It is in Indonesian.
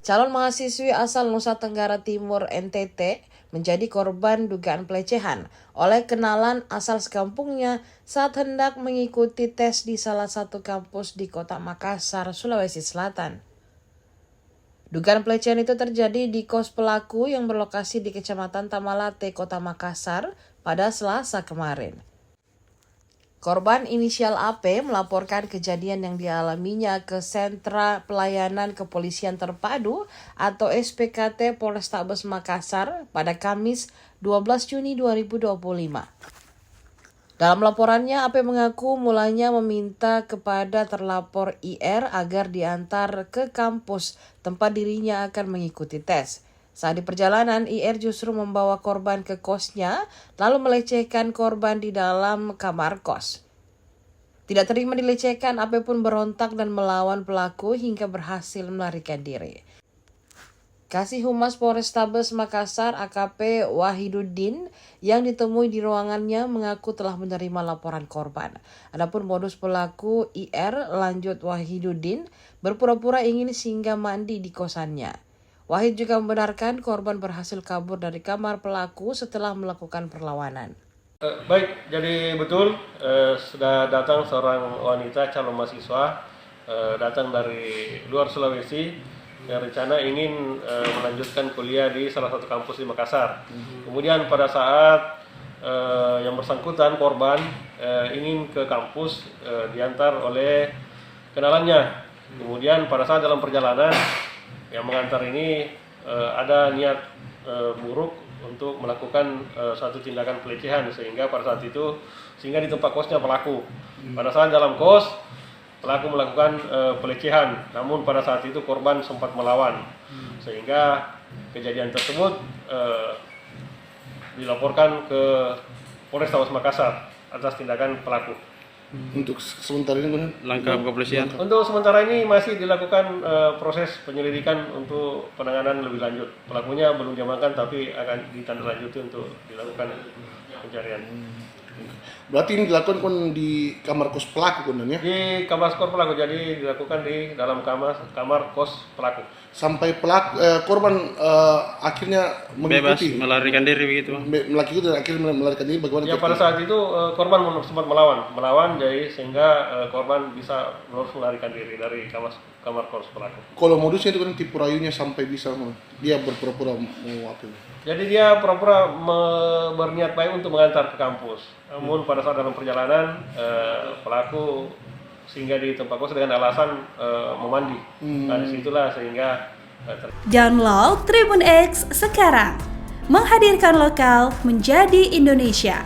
Calon mahasiswi asal Nusa Tenggara Timur (NTT) menjadi korban dugaan pelecehan oleh kenalan asal sekampungnya saat hendak mengikuti tes di salah satu kampus di Kota Makassar, Sulawesi Selatan. Dugaan pelecehan itu terjadi di kos pelaku yang berlokasi di Kecamatan Tamalate, Kota Makassar pada Selasa kemarin. Korban inisial AP melaporkan kejadian yang dialaminya ke Sentra Pelayanan Kepolisian Terpadu atau SPKT Polrestabes Makassar pada Kamis 12 Juni 2025. Dalam laporannya, AP mengaku mulanya meminta kepada terlapor IR agar diantar ke kampus tempat dirinya akan mengikuti tes. Saat di perjalanan, IR justru membawa korban ke kosnya, lalu melecehkan korban di dalam kamar kos. Tidak terima dilecehkan, AP pun berontak dan melawan pelaku hingga berhasil melarikan diri. Kasih Humas Polrestabes Makassar AKP Wahiduddin yang ditemui di ruangannya mengaku telah menerima laporan korban. Adapun modus pelaku IR, lanjut Wahiduddin, berpura-pura ingin singgah mandi di kosannya. Wahid juga membenarkan korban berhasil kabur dari kamar pelaku setelah melakukan perlawanan. Baik, jadi betul sudah datang seorang wanita calon mahasiswa datang dari luar Sulawesi yang rencana ingin melanjutkan kuliah di salah satu kampus di Makassar. Kemudian pada saat yang bersangkutan korban ingin ke kampus diantar oleh kenalannya. Kemudian pada saat dalam perjalanan yang mengantar ini ada niat buruk untuk melakukan suatu tindakan pelecehan sehingga pada saat itu di tempat kosnya pelaku. Pada saat dalam kos pelaku melakukan pelecehan, namun pada saat itu korban sempat melawan sehingga kejadian tersebut dilaporkan ke Polrestabes Makassar atas tindakan pelaku. Untuk sementara ini langkah kepolisian. Untuk sementara ini masih dilakukan proses penyelidikan untuk penanganan lebih lanjut. Pelakunya belum diamankan tapi akan ditindaklanjuti untuk dilakukan pencarian. berarti ini dilakukan di kamar kos pelaku kan ya? Di kamar kos pelaku, jadi dilakukan di dalam kamar kos pelaku. Sampai pelaku korban akhirnya mengikuti, bebas melarikan diri begitu. Melaki itu dan akhirnya melarikan diri bagaimana? Ya pada saat itu korban sempat melawan jadi sehingga korban bisa melarikan diri dari kamar kos pelaku. Kalau modusnya itu kan tipu rayunya sampai bisa dia berpura-pura mau apa? Jadi dia pura-pura berniat baik untuk mengantar ke kampus. Namun pada saat dalam perjalanan pelaku sehingga di tempat kos dengan alasan mau mandi. Nah disitulah sehingga Download Tribun X sekarang, menghadirkan lokal menjadi Indonesia.